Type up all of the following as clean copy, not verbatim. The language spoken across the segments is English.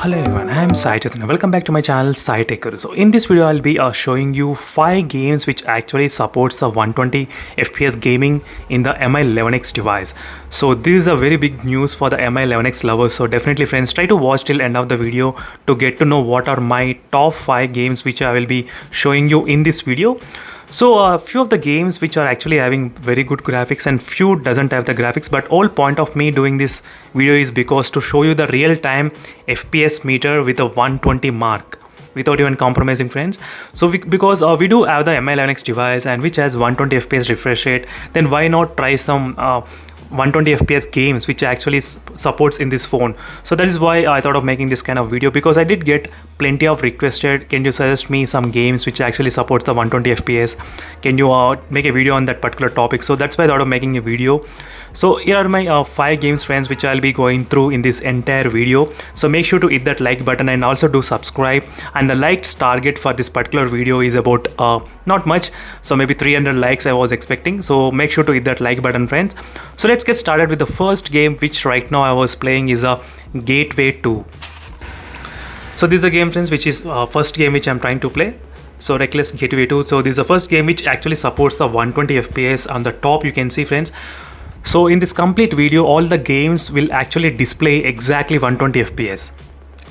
Hello everyone, I am Sai Chaitanya. Welcome back to my channel Sai Techer. So in this video I'll be showing you 5 games which actually supports the 120 FPS gaming in the MI11X device. So this is a very big news for the MI11X lovers. So definitely friends, try to watch till end of the video to get to know what are my top 5 games which I will be showing you in this video. So a few of the games which are actually having very good graphics and few doesn't have the graphics, but all point of me doing this video is because to show you the real-time FPS meter with a 120 mark without even compromising friends. So because we do have the MI11X device and which has 120 FPS refresh rate, then why not try some 120 FPS games which actually supports in this phone. So that is why I thought of making this kind of video, because I did get plenty of requested, can you suggest me some games which actually supports the 120 FPS, can you make a video on that particular topic. So that's why I thought of making a video. So here are my 5 games friends which I'll be going through in this entire video. So make sure to hit that like button and also do subscribe, and the likes target for this particular video is about not much, so maybe 300 likes I was expecting. So make sure to hit that like button friends. So let's get started with the first game which right now I was playing is a Gateway 2. So this is a game friends which is first game which I'm trying to play. So Reckless Gateway 2. So this is the first game which actually supports the 120 FPS. On the top you can see friends. So in this complete video all the games will actually display exactly 120 FPS.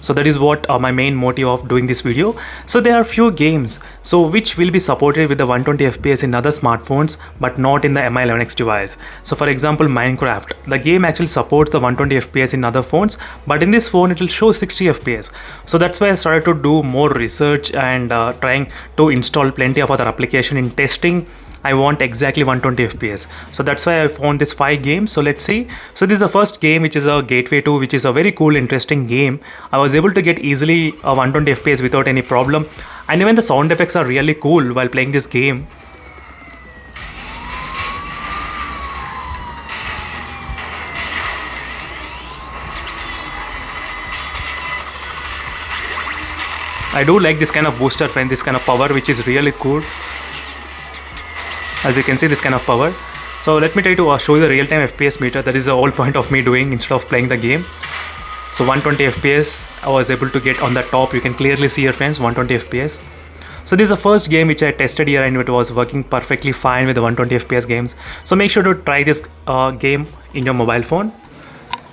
So that is what my main motive of doing this video. So there are few games so which will be supported with the 120 FPS in other smartphones but not in the MI11X device. So for example Minecraft, the game actually supports the 120 FPS in other phones, but in this phone it will show 60 FPS. So that's why I started to do more research and trying to install plenty of other application. In testing I want exactly 120 FPS. So that's why I found this 5 games. So let's see. So this is the first game which is a Gateway 2, which is a very cool interesting game. I was able to get easily a 120 FPS without any problem, and even the sound effects are really cool while playing this game. I do like this kind of booster friend, this kind of power which is really cool. As you can see, this kind of power. So let me try to show you the real-time FPS meter. That is the whole point of me doing instead of playing the game. So 120 FPS I was able to get on the top. You can clearly see here friends, 120 FPS. So this is the first game which I tested here and it was working perfectly fine with the 120 FPS games. So make sure to try this game in your mobile phone.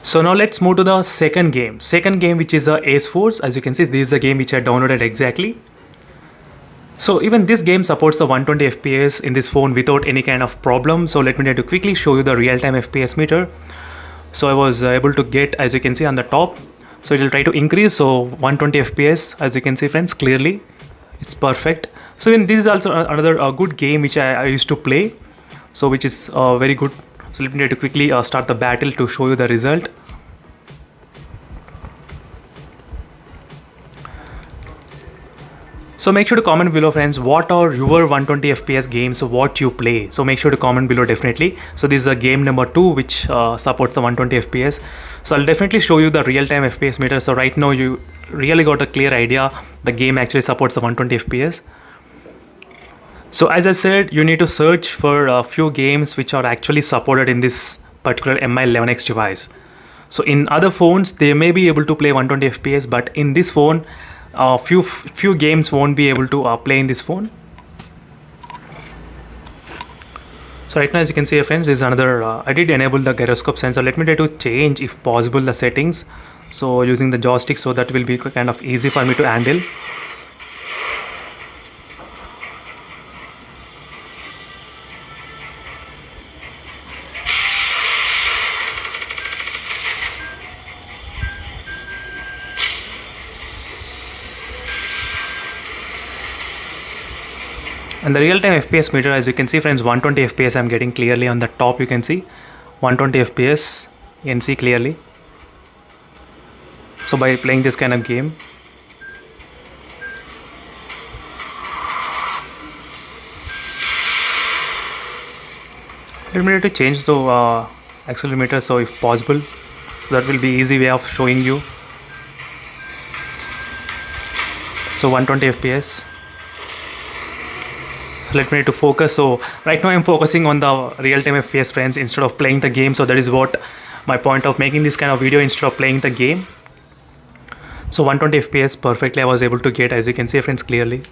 So now let's move to the second game. Second game which is Ace Force. As you can see, this is the game which I downloaded exactly. So even this game supports the 120 FPS in this phone without any kind of problem. So let me try to quickly show you the real-time FPS meter. So I was able to get, as you can see on the top, so it will try to increase. So 120 FPS, as you can see friends, clearly it's perfect. So even this is also another good game which I used to play, so which is very good. So let me try to quickly start the battle to show you the result. So make sure to comment below friends, what are your 120 FPS games, what you play. So make sure to comment below definitely. So this is a game number 2 which supports the 120 FPS. So I'll definitely show you the real-time FPS meter. So right now you really got a clear idea the game actually supports the 120 FPS. So as I said, you need to search for a few games which are actually supported in this particular MI11X device. So in other phones they may be able to play 120 FPS, but in this phone few games won't be able to play in this phone. So right now as you can see friends, this is another I did enable the gyroscope sensor. Let me try to change if possible the settings, so using the joystick, so that will be kind of easy for me to handle. And the real-time FPS meter, as you can see friends, 120 FPS I'm getting clearly on the top. You can see 120 FPS, you can see clearly. So by playing this kind of game, let me try to change the accelerometer, so if possible, so that will be easy way of showing you. So 120 FPS. Let me to focus. So right now I'm focusing on the real-time FPS friends instead of playing the game. So that is what my point of making this kind of video instead of playing the game. So 120 fps perfectly I was able to get, as you can see friends clearly.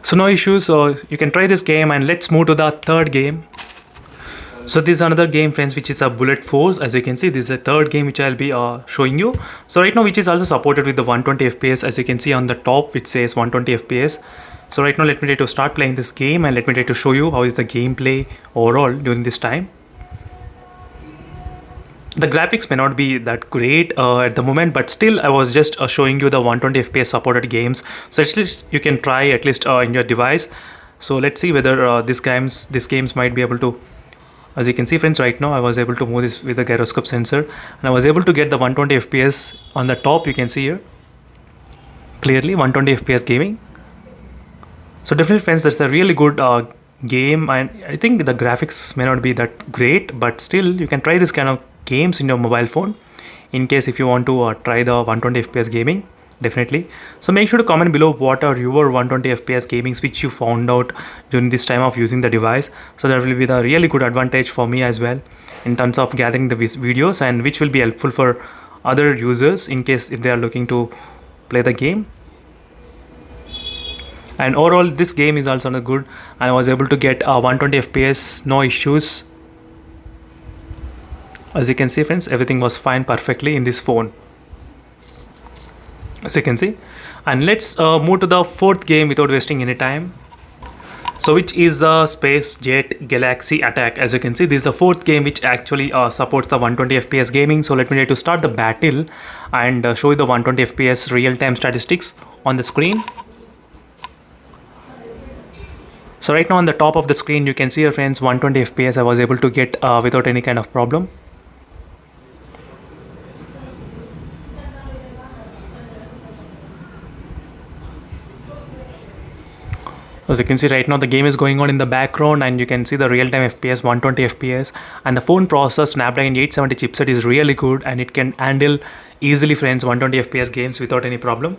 So no issues, so you can try this game. And let's move to the third game. So this is another game friends, which is a Bullet Force. As you can see, this is a third game which I'll be showing you. So right now, which is also supported with the 120 fps, as you can see on the top which says 120 fps. So right now let me try to start playing this game, and let me try to show you how is the gameplay overall during this time. The graphics may not be that great at the moment, but still I was just showing you the 120 fps supported games, so at least you can try at least in your device. So let's see whether these games might be able to. As you can see friends, right now I was able to move this with the gyroscope sensor, and I was able to get the 120 fps on the top. You can see here clearly 120 fps gaming. So definitely friends, that's a really good game, and I think the graphics may not be that great, but still you can try this kind of games in your mobile phone in case if you want to try the 120 fps gaming, definitely. So make sure to comment below what are your 120 fps gamings which you found out during this time of using the device. So that will be the really good advantage for me as well in terms of gathering the videos, and which will be helpful for other users in case if they are looking to play the game. And overall this game is also good, and I was able to get 120 fps, no issues. As you can see friends, everything was fine perfectly in this phone, as you can see. And let's move to the fourth game without wasting any time. So which is the Space Jet Galaxy Attack. As you can see, this is the fourth game which actually supports the 120 fps gaming. So let me try to start the battle and show you the 120 fps real-time statistics on the screen. So right now on the top of the screen you can see here friends, 120 fps I was able to get without any kind of problem. As you can see right now, the game is going on in the background, and you can see the real-time FPS 120 FPS, and the phone processor Snapdragon 870 chipset is really good, and it can handle easily friends 120 FPS games without any problem.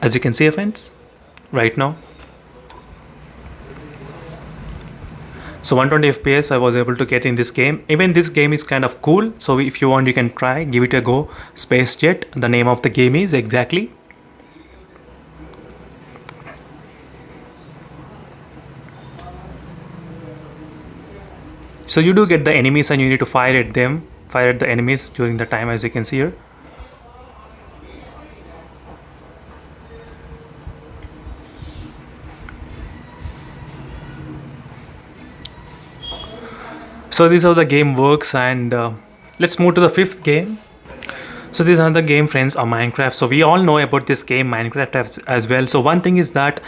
As you can see friends right now, so 120 fps I was able to get in this game. Even this game is kind of cool, so if you want you can try, give it a go. Space Jet, the name of the game is exactly. So you do get the enemies, and you need to fire at them, fire at the enemies during the time, as you can see here. So this is how the game works, and let's move to the fifth game. So this is another game friends, Minecraft. So we all know about this game Minecraft as well. So one thing is that,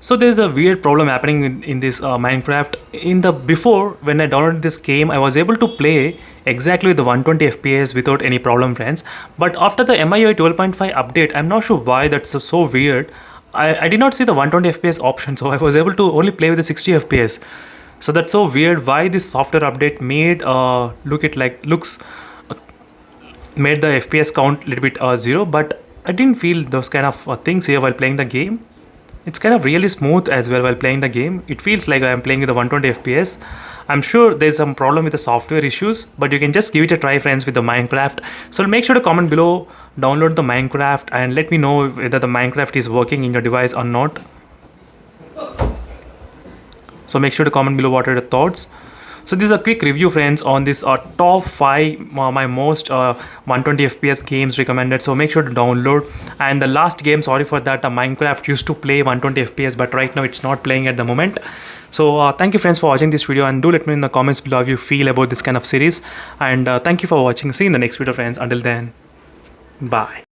so there's a weird problem happening in this Minecraft. In the before, when I downloaded this game, I was able to play exactly with the 120 fps without any problem friends. But after the MIUI 12.5 update, I'm not sure why that's so weird. I did not see the 120 fps option, so I was able to only play with the 60 fps. So that's so weird why this software update made made the fps count a little bit zero, but I didn't feel those kind of things here while playing the game. It's kind of really smooth as well while playing the game. It feels like I'm playing with the 120 fps. I'm sure there's some problem with the software issues, but you can just give it a try friends with the Minecraft. So make sure to comment below, download the Minecraft, and let me know whether the Minecraft is working in your device or not. So make sure to comment below what are your thoughts. So this is a quick review friends on this top 5 my most 120 fps games recommended. So make sure to download. And the last game, sorry for that, Minecraft used to play 120 fps, but right now it's not playing at the moment. So thank you friends for watching this video, and do let me know in the comments below how you feel about this kind of series. And thank you for watching. See you in the next video friends. Until then, bye.